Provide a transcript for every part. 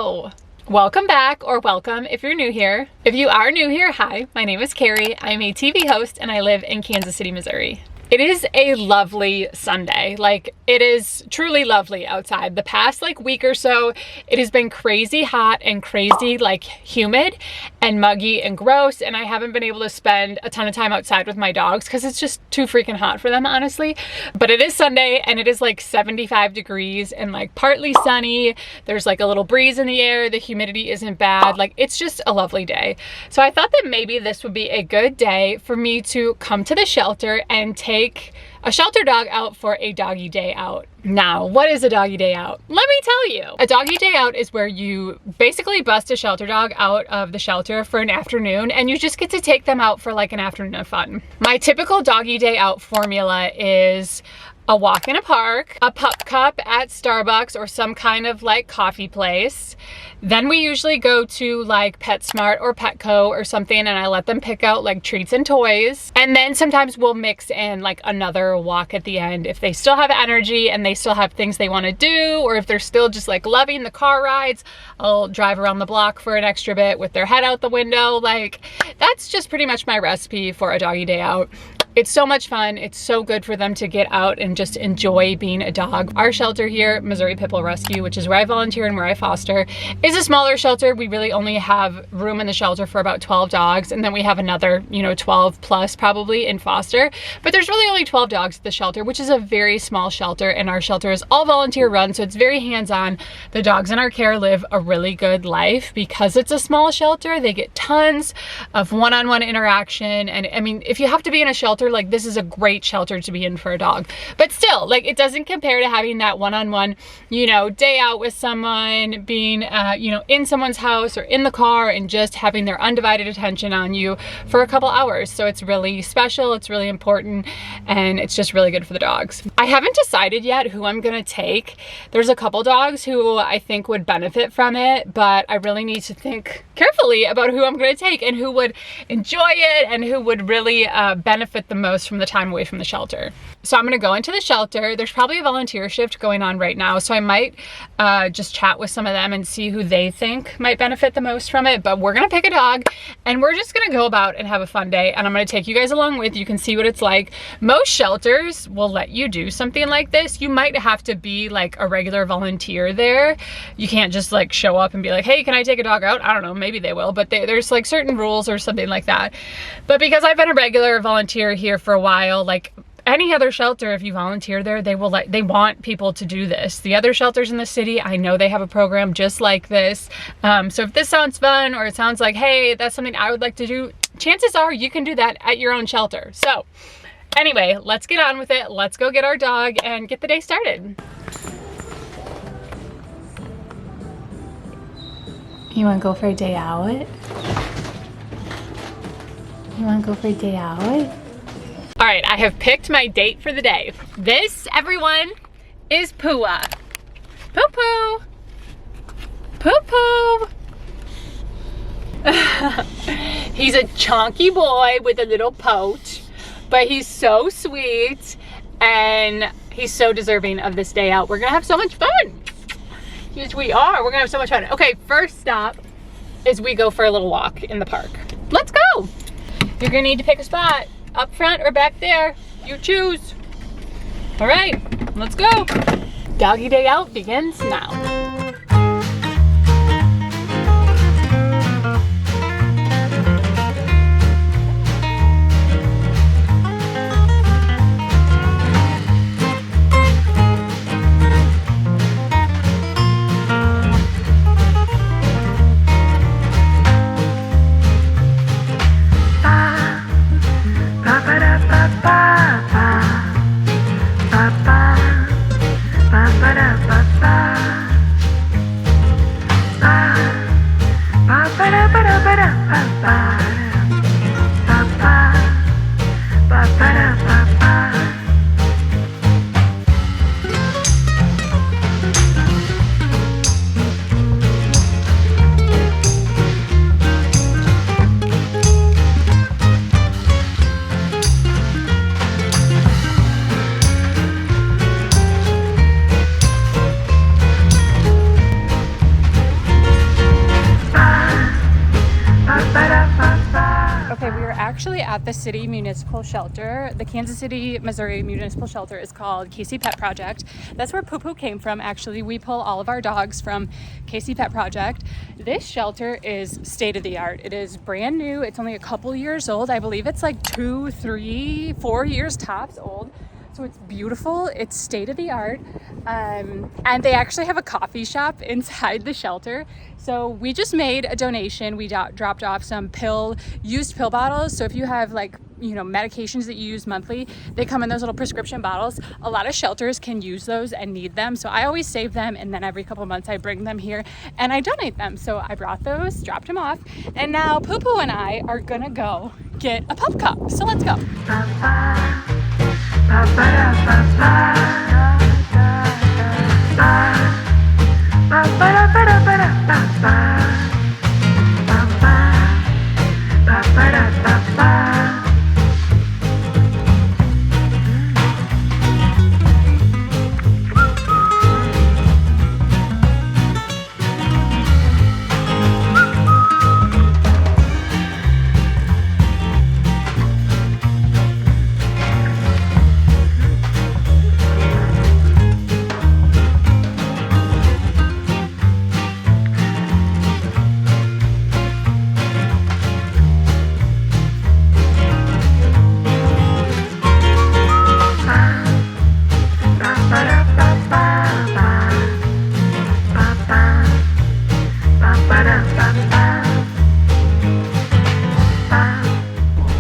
Hello! Welcome back, or welcome if you're new here. If you are new here, hi, my name is Carrie. I'm a TV host and I live in Kansas City, Missouri. It is a lovely Sunday. Like, it is truly lovely outside. The past week or so, it has been crazy hot and crazy humid and muggy and gross, and I haven't been able to spend a ton of time outside with my dogs because it's just too freaking hot for them, honestly. But it is Sunday and it is 75 degrees and partly sunny. There's a little breeze in the air. The humidity isn't bad. It's just a lovely day. So I thought that maybe this would be a good day for me to come to the shelter and take a shelter dog out for a doggy day out. Now, what is a doggy day out? Let me tell you. A doggy day out is where you basically bust a shelter dog out of the shelter for an afternoon and you just get to take them out for an afternoon of fun. My typical doggy day out formula is a walk in a park, a pup cup at Starbucks or some kind of coffee place. Then we usually go to PetSmart or Petco or something and I let them pick out treats and toys. And then sometimes we'll mix in another walk at the end if they still have energy and they still have things they want to do, or if they're still just loving the car rides, I'll drive around the block for an extra bit with their head out the window. That's just pretty much my recipe for a doggy day out. It's so much fun. It's so good for them to get out and just enjoy being a dog. Our shelter here, Missouri Pit Bull Rescue, which is where I volunteer and where I foster, is a smaller shelter. We really only have room in the shelter for about 12 dogs. And then we have another, 12 plus probably in foster. But there's really only 12 dogs at the shelter, which is a very small shelter. And our shelter is all volunteer run. So it's very hands-on. The dogs in our care live a really good life because it's a small shelter. They get tons of one-on-one interaction. And I mean, if you have to be in a shelter, this is a great shelter to be in for a dog. But still, it doesn't compare to having that one-on-one, day out with someone, being, in someone's house or in the car and just having their undivided attention on you for a couple hours. So it's really special, it's really important, and it's just really good for the dogs. I haven't decided yet who I'm gonna take. There's a couple dogs who I think would benefit from it, but I really need to think carefully about who I'm gonna take and who would enjoy it and who would really benefit the most from the time away from the shelter. So I'm gonna go into the shelter. There's probably a volunteer shift going on right now, so I might just chat with some of them and see who they think might benefit the most from it. But we're gonna pick a dog and we're just gonna go about and have a fun day, and I'm gonna take you guys along with. You can see what it's like. Most shelters will let you do something like this. You might have to be a regular volunteer there. You can't just show up and be hey, can I take a dog out? I don't know, maybe they will, but there's certain rules or something like that. But because I've been a regular volunteer here for a while, any other shelter, if you volunteer there, they want people to do this. The other shelters in the city, I know they have a program just like this. So if this sounds fun, or it sounds hey, that's something I would like to do, chances are you can do that at your own shelter. So anyway, let's get on with it. Let's go get our dog and get the day started. You wanna go for a day out? You wanna go for a day out? All right, I have picked my date for the day. This, everyone, is Pua. Poo-poo. Poo-poo. He's a chunky boy with a little poach, but he's so sweet and he's so deserving of this day out. We're gonna have so much fun. Yes, we are. We're gonna have so much fun. Okay, first stop is we go for a little walk in the park. Let's go. You're gonna need to pick a spot. Up front or back there, you choose. All right, let's go. Doggy day out begins now. actually at the city municipal shelter. The Kansas City, Missouri municipal shelter is called Casey Pet Project. That's where Poo Poo came from. Actually, we pull all of our dogs from Casey Pet Project. This shelter is state of the art. It is brand new. It's only a couple years old. I believe it's like 2, 3, 4 years tops old. So it's beautiful, it's state of the art, and they actually have a coffee shop inside the shelter. So we just made a donation. We dropped off some used pill bottles. So if you have like, you know, medications that you use monthly, they come in those little prescription bottles. A lot of shelters can use those and need them. So I always save them, and then every couple months I bring them here and I donate them. So I brought those, dropped them off, and now Poo Poo and I are gonna go get a pup cup. So let's go.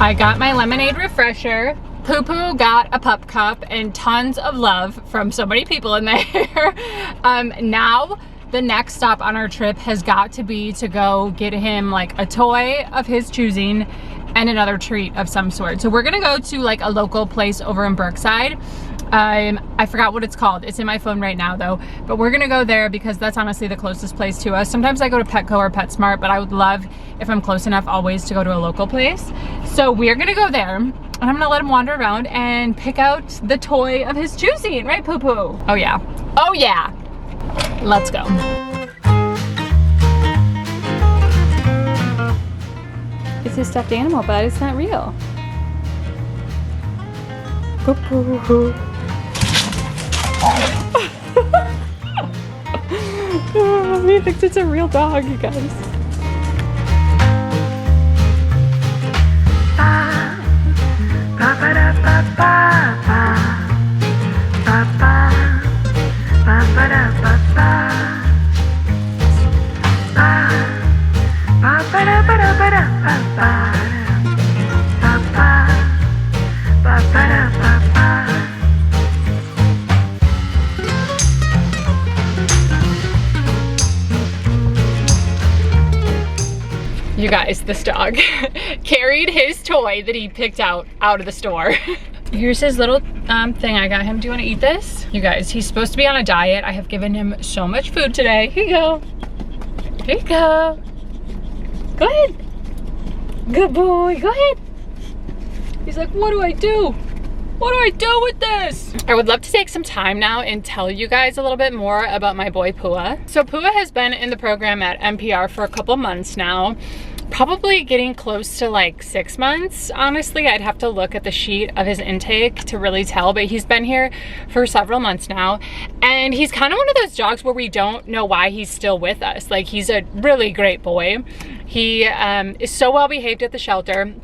I got my lemonade refresher. Poo Poo got a pup cup and tons of love from so many people in there. Now the next stop on our trip has got to be to go get him like a toy of his choosing and another treat of some sort. So we're gonna go to like a local place over in Brookside. I forgot what it's called. It's in my phone right now though, but we're gonna go there because that's honestly the closest place to us. Sometimes I go to Petco or PetSmart, but I would love, if I'm close enough always, to go to a local place. So we're gonna go there and I'm gonna let him wander around and pick out the toy of his choosing, right, Poo Poo? Oh yeah, oh yeah. Let's go. It's his stuffed animal, but it's not real. Poo Poo. He thinks it's a real dog, you guys. You guys, this dog carried his toy that he picked out of the store. Here's his little thing I got him. Do you want to eat this? You guys, he's supposed to be on a diet. I have given him so much food today. Here you go. Here you go. Go ahead. Good boy, go ahead. He's like, what do I do? What do I do with this? I would love to take some time now and tell you guys a little bit more about my boy Pua. So Pua has been in the program at NPR for a couple months now. Probably getting close to like 6 months, honestly. I'd have to look at the sheet of his intake to really tell, but he's been here for several months now. And he's kind of one of those dogs where we don't know why he's still with us. Like, he's a really great boy. He is so well behaved at the shelter.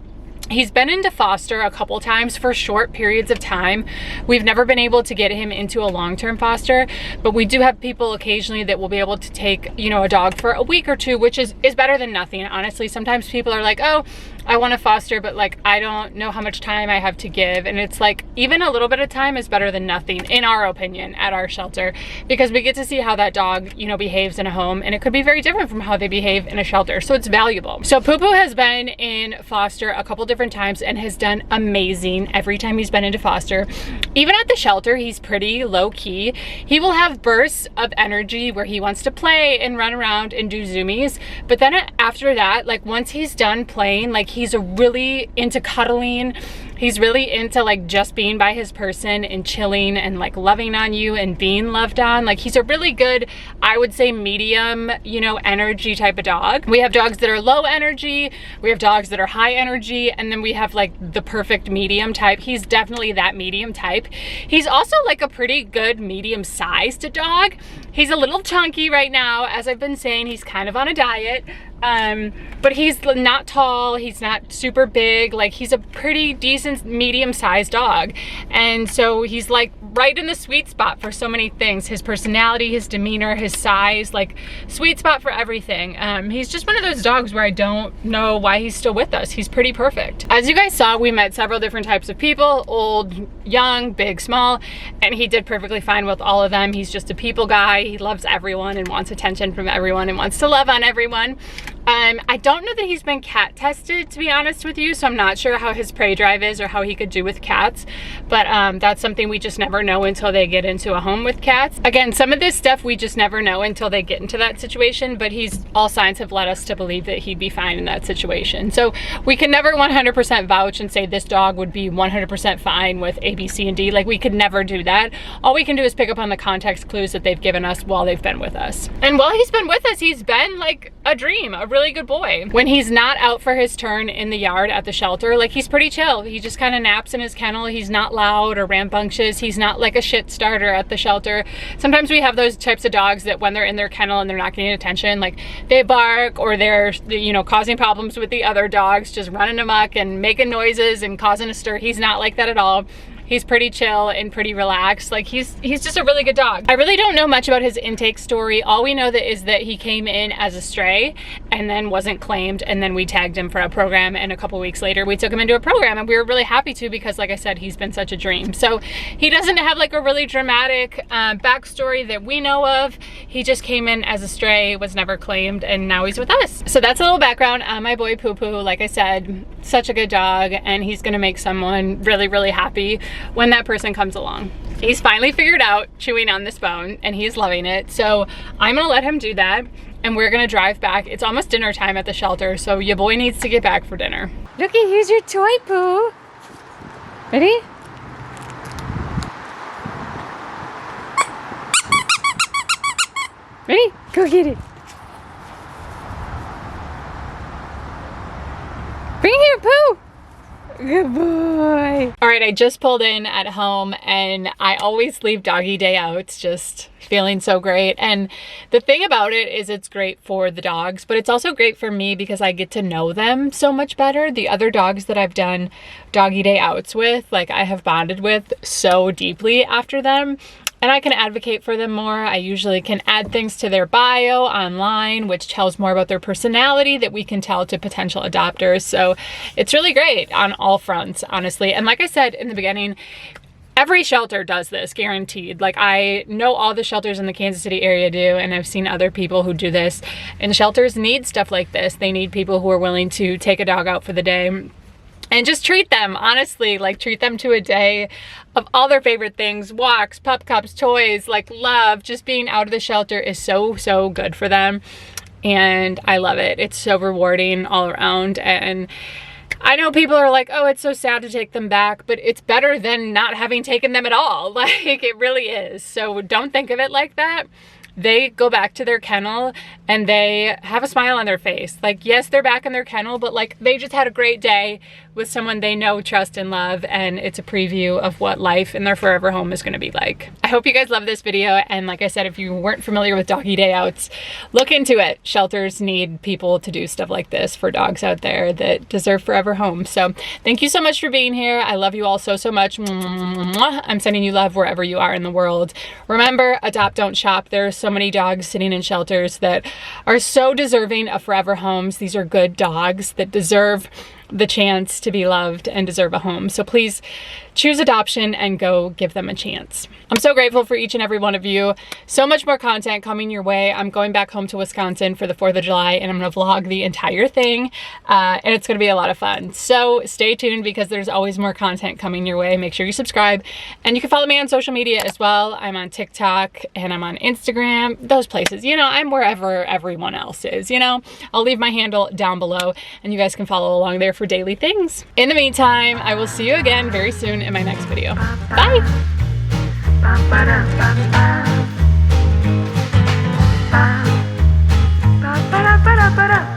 He's been into foster a couple times for short periods of time. We've never been able to get him into a long-term foster, but we do have people occasionally that will be able to take, you know, a dog for a week or two, which is better than nothing. Honestly, sometimes people are like, oh, I want to foster, but like, I don't know how much time I have to give. And it's like, even a little bit of time is better than nothing, in our opinion, at our shelter, because we get to see how that dog, you know, behaves in a home, and it could be very different from how they behave in a shelter. So it's valuable. So Poo Poo has been in foster a couple different times and has done amazing every time he's been into foster. Even at the shelter, he's pretty low key. He will have bursts of energy where he wants to play and run around and do zoomies. But then after that, like once he's done playing, like he's really into cuddling. He's really into like just being by his person and chilling and like loving on you and being loved on. Like he's a really good, I would say medium, you know, energy type of dog. We have dogs that are low energy, we have dogs that are high energy, and then we have like the perfect medium type. He's definitely that medium type. He's also like a pretty good medium sized dog. He's a little chunky right now. As I've been saying, he's kind of on a diet. But he's not tall, he's not super big, like he's a pretty decent medium-sized dog. And so he's like right in the sweet spot for so many things. His personality, his demeanor, his size, like sweet spot for everything. He's just one of those dogs where I don't know why he's still with us. He's pretty perfect. As you guys saw, we met several different types of people, old, young, big, small, and he did perfectly fine with all of them. He's just a people guy. He loves everyone and wants attention from everyone and wants to love on everyone. I don't know that he's been cat tested, to be honest with you, so I'm not sure how his prey drive is or how he could do with cats, but that's something we just never know until they get into a home with cats. Again, some of this stuff we just never know until they get into that situation, but all signs have led us to believe that he'd be fine in that situation. So we can never 100% vouch and say this dog would be 100% fine with A, B, C, and D. Like we could never do that. All we can do is pick up on the context clues that they've given us while they've been with us. And while he's been with us, he's been like a dream, a really good boy. When he's not out for his turn in the yard at the shelter, like he's pretty chill. He just kind of naps in his kennel. He's not loud or rambunctious. He's not like a shit starter at the shelter. Sometimes we have those types of dogs that when they're in their kennel and they're not getting attention, like they bark or they're, you know, causing problems with the other dogs, just running amok and making noises and causing a stir. He's not like that at all. He's pretty chill and pretty relaxed. Like he's just a really good dog. I really don't know much about his intake story. All we know is that he came in as a stray and then wasn't claimed, and then we tagged him for a program, and a couple weeks later we took him into a program, and we were really happy to because, like I said, he's been such a dream. So he doesn't have like a really dramatic backstory that we know of. He just came in as a stray, was never claimed, and now he's with us. So that's a little background on my boy Poo Poo. Like I said, such a good dog, and he's gonna make someone really, really happy when that person comes along. He's finally figured out chewing on this bone and he's loving it. So I'm gonna let him do that and we're gonna drive back. It's almost dinner time at the shelter, so your boy needs to get back for dinner. Looky, here's your toy, Pooh. Ready? Ready? Go get it. Bring here, Pooh. Good boy. All right, I just pulled in at home and I always leave doggy day out just feeling so great. And the thing about it is it's great for the dogs, but it's also great for me because I get to know them so much better. The other dogs that I've done doggy day outs with, like I have bonded with so deeply after them. And I can advocate for them more. I usually can add things to their bio online, which tells more about their personality that we can tell to potential adopters. So it's really great on all fronts, honestly. And like I said in the beginning, every shelter does this, guaranteed. Like I know all the shelters in the Kansas City area do, and I've seen other people who do this. And shelters need stuff like this. They need people who are willing to take a dog out for the day and just treat them, honestly, like treat them to a day of all their favorite things, walks, pup cups, toys, like love. Just being out of the shelter is so, so good for them. And I love it. It's so rewarding all around. And I know people are like, oh, it's so sad to take them back, but it's better than not having taken them at all. Like it really is. So don't think of it like that. They go back to their kennel and they have a smile on their face. Like, yes, they're back in their kennel, but like they just had a great day with someone they know, trust, and love, and it's a preview of what life in their forever home is gonna be like. I hope you guys love this video, and like I said, if you weren't familiar with doggy day outs, look into it. Shelters need people to do stuff like this for dogs out there that deserve forever homes. So thank you so much for being here. I love you all so, so much. I'm sending you love wherever you are in the world. Remember, adopt, don't shop. There's so many dogs sitting in shelters that are so deserving of forever homes. These are good dogs that deserve the chance to be loved and deserve a home. So please choose adoption and go give them a chance. I'm so grateful for each and every one of you. So much more content coming your way. I'm going back home to Wisconsin for the 4th of July and I'm gonna vlog the entire thing. And it's gonna be a lot of fun. So stay tuned because there's always more content coming your way. Make sure you subscribe and you can follow me on social media as well. I'm on TikTok and I'm on Instagram, those places. You know, I'm wherever everyone else is, you know. I'll leave my handle down below and you guys can follow along there for daily things. In the meantime, I will see you again very soon in my next video. Bye! Ba ba da ba da ba da.